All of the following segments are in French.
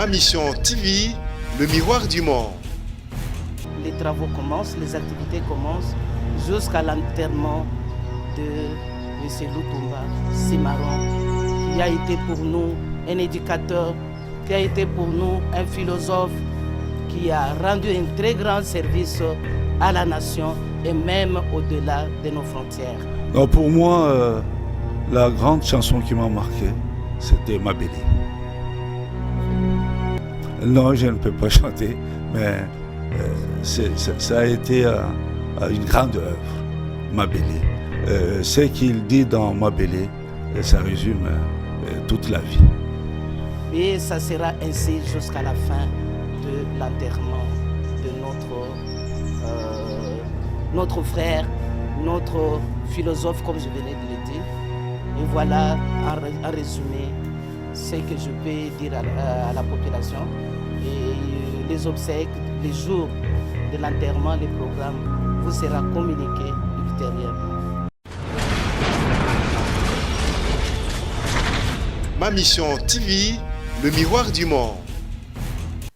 Ma Mission TV, le miroir du monde. Les travaux commencent, les activités commencent jusqu'à l'enterrement de M. Lutumba Simaro, qui a été pour nous un éducateur, qui a été pour nous un philosophe, qui a rendu un très grand service à la nation et même au-delà de nos frontières. Donc pour moi, la grande chanson qui m'a marqué, c'était Mabélé. Non, je ne peux pas chanter, mais ça a été une grande œuvre, Mabélé. Ce qu'il dit dans Mabélé, ça résume toute la vie. Et ça sera ainsi jusqu'à la fin de l'enterrement de notre frère, notre philosophe, comme je venais de le dire. Et voilà, en résumé, ce que je peux dire à la population. Et les obsèques, les jours de l'enterrement, les programmes, vous sera communiqué ultérieurement. Ma Mission TV, le miroir du monde.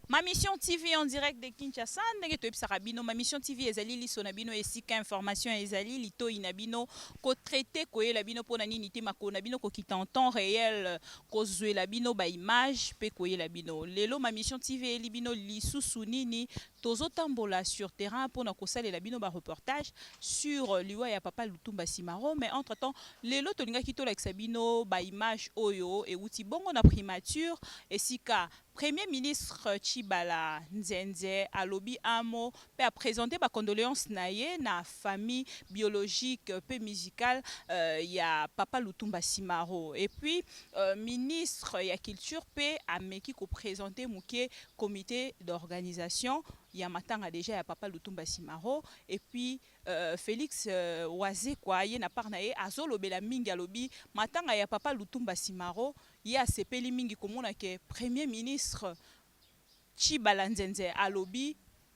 Ma Mission TV en direct de Kinshasa, ndenge toyebisaka bino Ma Mission TV ezali liso na bino esika information ezali litoi na bino ko traiter koyela bino pona nini te makolo na bino ko kita en temps réel ko zwela bino ba image pe koyela bino. Lelo Ma Mission TV eli bino lisusu nini tozotambola sur terrain pona kosalela bino ba reportage sur liwa ya Papa Lutumba Simaro, mais entre-temps lelo tolingaki tolakisa bino ba image oyo euti bongo na primature esika Premier ministre Tshibala Nzenze alobi amo pe a présenté ba condoléances naye na famille biologique pe musicale ya Papa Lutumba Simaro. Et puis ministre ya culture pe a meki ko présenter muke comité d'organisation ya matanga déjà ya Papa Lutumba Simaro. Et puis Félix Oise kwa ye na par na ye azolobela mingi alobi matanga ya Papa Lutumba Simaro ya sepeli mingi komona ke premier ministre Tshibala Nzenze alobi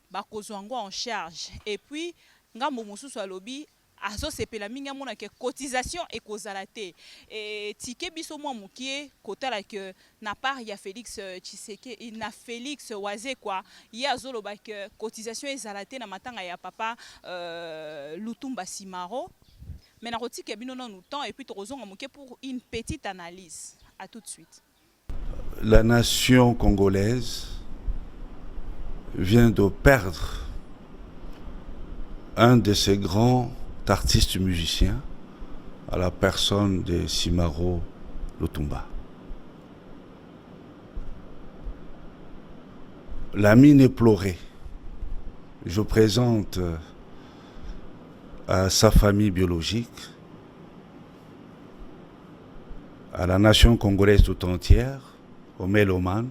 bakozwango en charge. Et puis ngambo mosusu alobi azo sepela mingi amona ke cotisation ekozala te. Et tike biso mwa mukie kotala ke na part ya Félix Tshisekedi na Félix Oise kwa ye azoloba ke cotisation ezala te na matanga ya Papa Lutumba Simaro. Mais na rotike bino non temps et puis tozonga mukie pour une petite analyse. À tout de suite. La nation congolaise vient de perdre un de ses grands artistes musiciens à la personne de Simaro Lutumba. La mine est pleurée. Je présente à sa famille biologique, à la nation congolaise tout entière, aux mélomanes,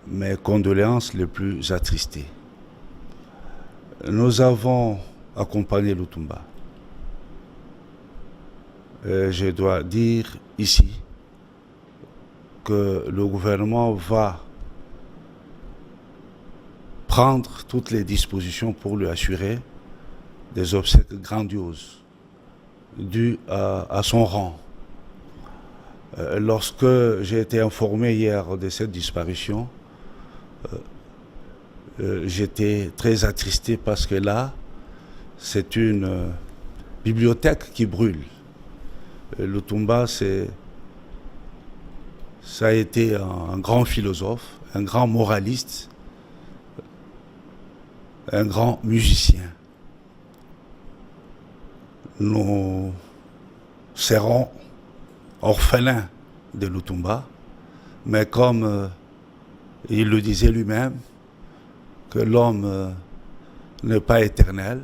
mes condoléances les plus attristées. Nous avons accompagné Lutumba. Je dois dire ici que le gouvernement va prendre toutes les dispositions pour lui assurer des obsèques grandioses dû à son rang. Lorsque j'ai été informé hier de cette disparition, j'étais très attristé parce que là, c'est une bibliothèque qui brûle. Lutumba, ça a été un grand philosophe, un grand moraliste, un grand musicien. Nous serons orphelins de Lutumba, mais comme il le disait lui-même, que l'homme n'est pas éternel,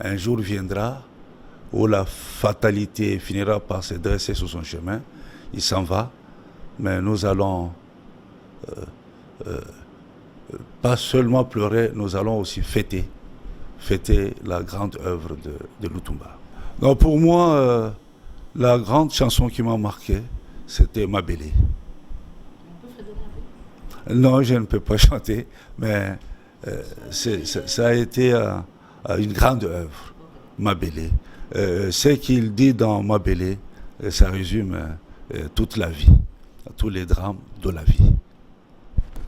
un jour viendra où la fatalité finira par se dresser sur son chemin, il s'en va, mais nous allons pas seulement pleurer, nous allons aussi fêter la grande œuvre de Lutumba. Donc pour moi, la grande chanson qui m'a marqué, c'était Mabélé. Non, je ne peux pas chanter, mais ça a été une grande œuvre, Mabélé. Ce qu'il dit dans Mabélé, ça résume toute la vie. tous les drames de la vie.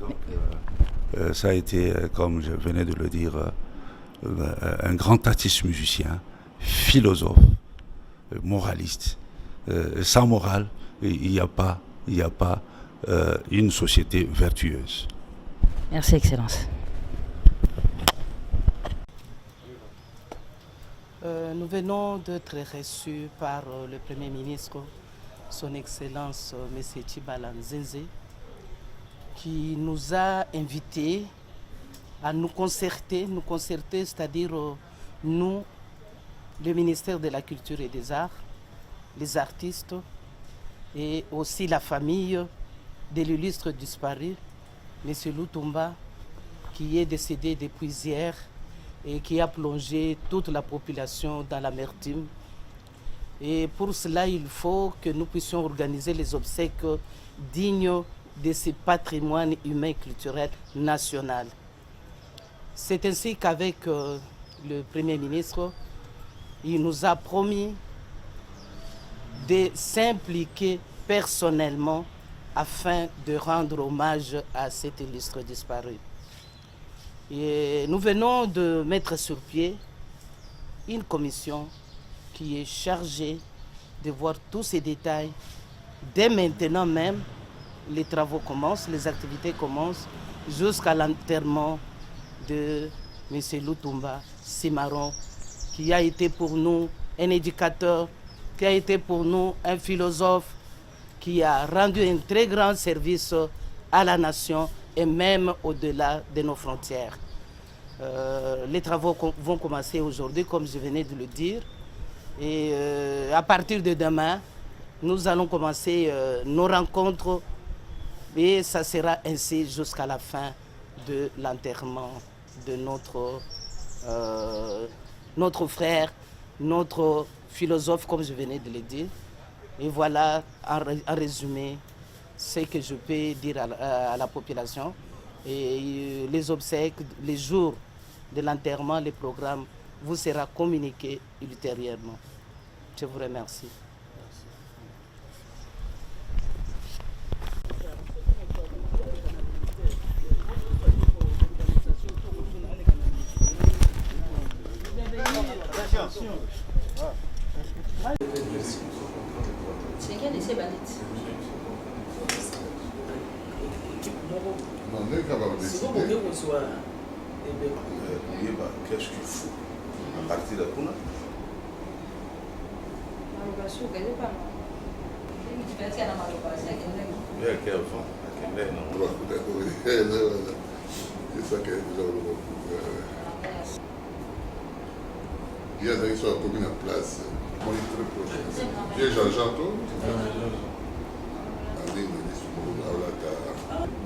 Donc, ça a été, comme je venais de le dire, un grand artiste musicien, philosophe, moraliste. Sans morale, il n'y a pas une société vertueuse. Merci, Excellence. Nous venons d'être reçus par le Premier ministre, Son Excellence M. Tshibala Nzenze, qui nous a invités à nous concerter, c'est-à-dire nous, le ministère de la Culture et des Arts, les artistes et aussi la famille de l'illustre disparu, M. Lutumba, qui est décédé depuis hier et qui a plongé toute la population dans l'amertume. Et pour cela, il faut que nous puissions organiser les obsèques dignes de ce patrimoine humain et culturel national. C'est ainsi qu'avec le Premier ministre, il nous a promis de s'impliquer personnellement afin de rendre hommage à cet illustre disparu. Et nous venons de mettre sur pied une commission qui est chargée de voir tous ces détails. Dès maintenant même, les travaux commencent, les activités commencent jusqu'à l'enterrement de M. Lutumba Cimarron, qui a été pour nous un éducateur, qui a été pour nous un philosophe, qui a rendu un très grand service à la nation et même au-delà de nos frontières. Les travaux vont commencer aujourd'hui, comme je venais de le dire. Et à partir de demain, nous allons commencer nos rencontres et ça sera ainsi jusqu'à la fin de l'enterrement de notre frère, notre philosophe, comme je venais de le dire. Et voilà, en résumé, ce que je peux dire à la population. Et les obsèques, les jours de l'enterrement, les programmes vous sera communiqué ultérieurement. Je vous remercie. C'est quel essai Banit? Non, nous avons décidé. Qu'est-ce qu'il faut à partir de là? Il y a des gens qui ont place. Pierre Jean-Jean,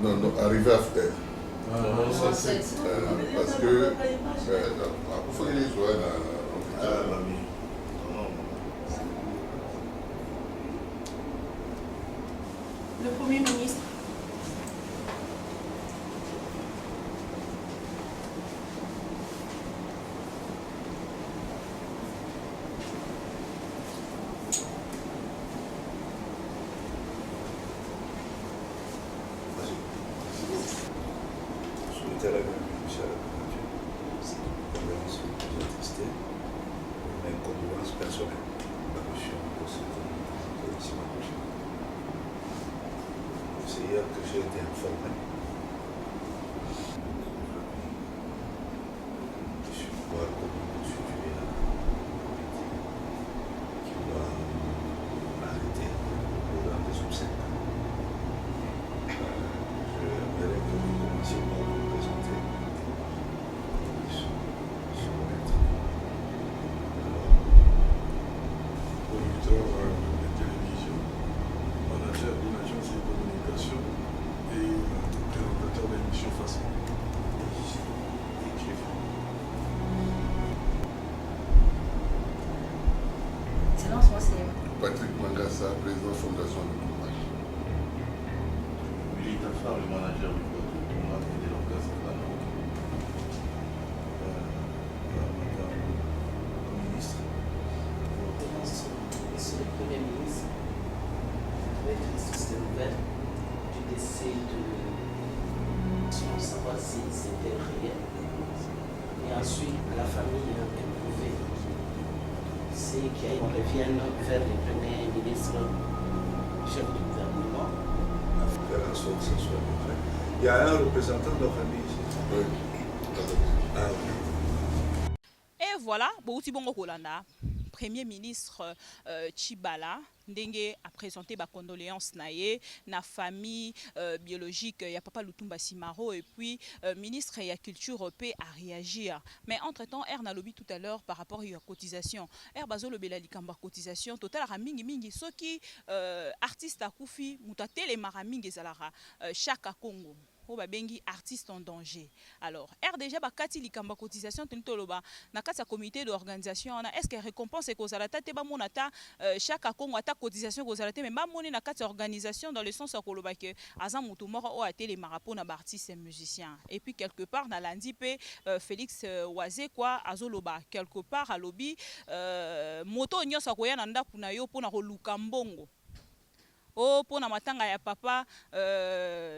non, non, arrivé à faire. Parce que il faut les jouer Le Premier ministre. Souhaiter la bienvenue à la candidature. C'est une condoléance plus attristée, mais une condoléance personnelle. La notion de cette élection prochaine. C'est hier que j'ai été informé. Je suis voir comment constituer un comité qui va arrêter le programme des obsèques. Je verrai que vous commenciez par vous présenter. producteur de télévision, manager d'une agence de communication et présentateur d'émissions façon. Excellence, moi c'est... Patrick Mangassa, président Fondation de Tournage. Milita Phare, le manager du code de Tonga et de l'organe de la Nord. Madame le ministre. Monsieur le Premier ministre, avec une système ouvert, d'essayer de savoir si c'était réel. Et ensuite, la famille éprouvée. C'est qu'on revienne vers le premier ministre, chef du gouvernement. Faire en sorte que ce soit vrai. Il y a un représentant de la famille ici. Oui. Ah, oui. Et voilà, Bouti Bongo Kolanda, Premier ministre Tchibala, Ndenge a présenté ba condoléances naie, na famille biologique, il y a Papa Lutumba Simaro, et puis ministre de la Culture peut à réagir. Mais entre-temps, R n'a lobby tout à l'heure par rapport à la cotisation. R bazo le bela likamba cotisation total à mingi mingi, ceux qui artistes à Koufi, mutaté les maramingi zalara, chaque Congo. Bengi artiste en danger. Alors, RDG bakati likamba cotisation tentoloba na kati comité d'organisation est-ce que récompense et kozalata te ba monata chaque Congo ata cotisation kozalata mais ba moni na kati organisation dans le sens koloba que azam mutu moko o ate les marapo na artistes et musiciens. Et puis quelque part na lundi pe Félix Oazé quoi azoloba quelque part à lobby moto nyosa koya na ndaku na yo pona koluka mbongo. Oh, pour na matanga ya papa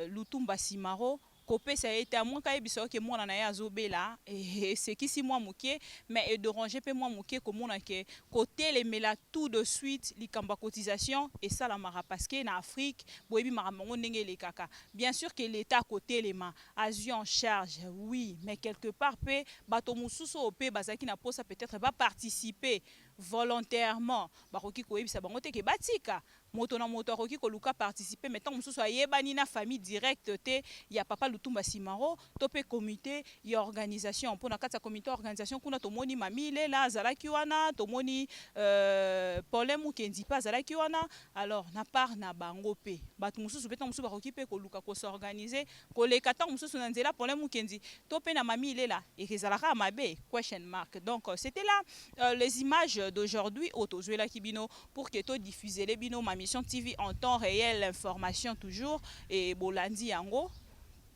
Lutumba Simaro, kopesa ete amon ka ebiso ke mona na ya zobela et c'est qui si moi mouké mais et de ranger pe moi mouké comme on a que côté les mela tout de suite likamba cotisation et ça la mara parce que na Afrique boyebi maramongo ndenge les kaka bien sûr que l'état côté les mains azu en charge oui mais quelque part pe bato mususu opé bazaki na posa peut-être va participer volontairement bakoki koyebisa bango te ke batika moto na moto akoki koluka participer mais tant mususu ayebani na famille directe te ya papa Lutumba Simaro topé comité ya organisation pour na kati comité organisation kuna tomoni mamile la zalaki wana tomoni problème kendi pas zalaki wana alors na part na bango pe bato mususu pe tant mususu bakoki pe koluka ko s'organiser koleka tant mususu na nzela problème kendi topé na mamile la et kezalaka mabe question mark. Donc c'était là les images d'aujourd'hui autozuela kibino pour que to diffuser les bino ma mission TV en temps réel information toujours et bolandi yango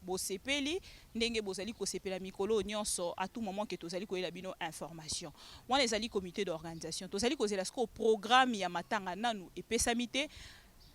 bosepeli ndenge bozali ko sepela mikolo nyonso à tout moment que tozali ko ela bino information wana ezali comité d'organisation tozali ko zela ko programme ya matanga nanu epesamite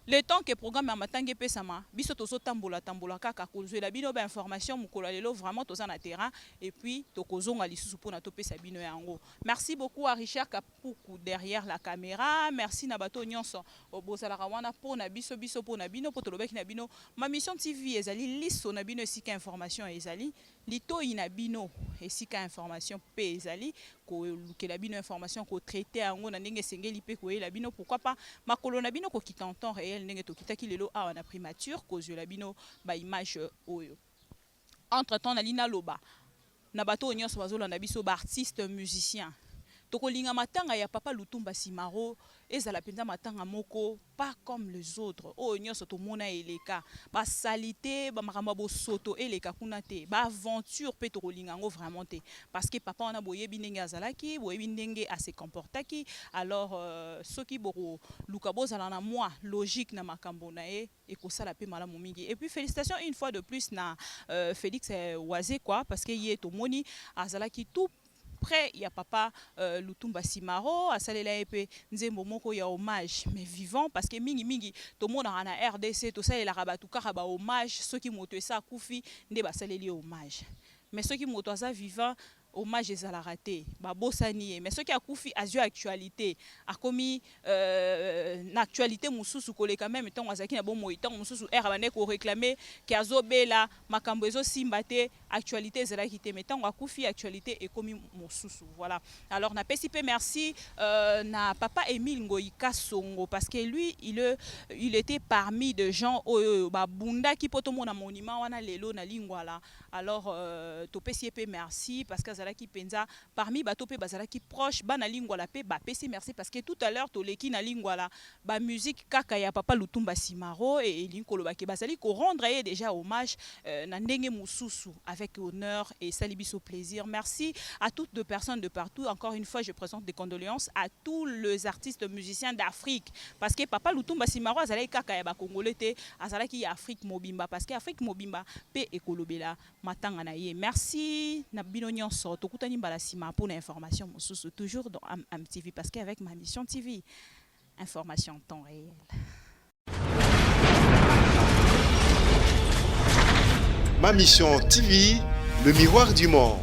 le temps que programme ya matanga epesama biso tozo tambola kaka kozwela bino ba information mukolo lelo vraiment toza na terrain et puis tokozonga lisusu pona topesa bino yango. Merci beaucoup à Richard Kapuku derrière la caméra, merci na bato nyonso obozala wana pona biso pona bino potolobeki na bino ma mission TV ezali liso na bino esika information ezali lito ina bino esika information pe ezali ko lukela bino information ko traiter yango na ndenge sengeli pe ko ela bino pourquoi pas makolo na bino ko kita en temps réel ndenge to kitaki lelo awa na primature ko la bino ba image oyo. Entre temps na lina loba na bato nyonso bazola na biso ba artiste musicien tokolinga matanga ya papa Lutumba Simaro ezala penza matanga moko pas comme les autres o nyonso to mona eleka ba salité ba makamba bo soto eleka kuna te ba aventure pe tokolinga ngo vraiment te parce que papa on a boyebi ndenge azalaki boyebi ndenge a se comportaki alors soki boko luka bozala na moi logique na makambo na e kosala pe malamu mingi. Et puis félicitations une fois de plus na Félix Oazé quoi parce que yé to moni azalaki tout après il y a papa Lutumba Simaro asalela epe nzembo moko ya hommage mais vivant parce que mingi to mona na RDC to salela rabatu kaka ba hommage ceux qui moto esa kufi nde basaleli hommage mais ceux qui moto asa vivant hommage ezala raté babosani mais ceux qui a koufi azio actualité a commis na actualité mususu koleka même temps azaki na bon moitan mususu era bane ko réclamer ki azobela makambo ezo simbate actualité ezala kité mais temps akoufi actualité et commis mususu voilà. Alors na PCP merci na papa Émile Ngoïka Songo parce que lui il était parmi de gens ba bunda ki poto mona monument wana lelo na lingwala. Alors to PCP merci parce que qui penza parmi bato pe bazala qui proche bana lingwala pe ba pesi merci parce que tout à l'heure to leki na lingwala ba musique kaka ya papa Lutumba Simaro et linkolo ba ke bazali ko rendre déjà hommage na ndenge mususu avec honneur et salibiso plaisir. Merci à toutes les personnes de partout. Encore une fois je présente des condoléances à tous les artistes musiciens d'Afrique parce que papa Lutumba Simaro azali kaka ya ba congolais te azala ki Afrique mobimba parce que Afrique mobimba pe ekolobela matanga na ye. Merci na bino nyonso tokutani mbala sima pour l'information mosusu toujours dans AmTV parce qu'avec ma mission TV information en temps réel. Ma Mission TV, le miroir du monde.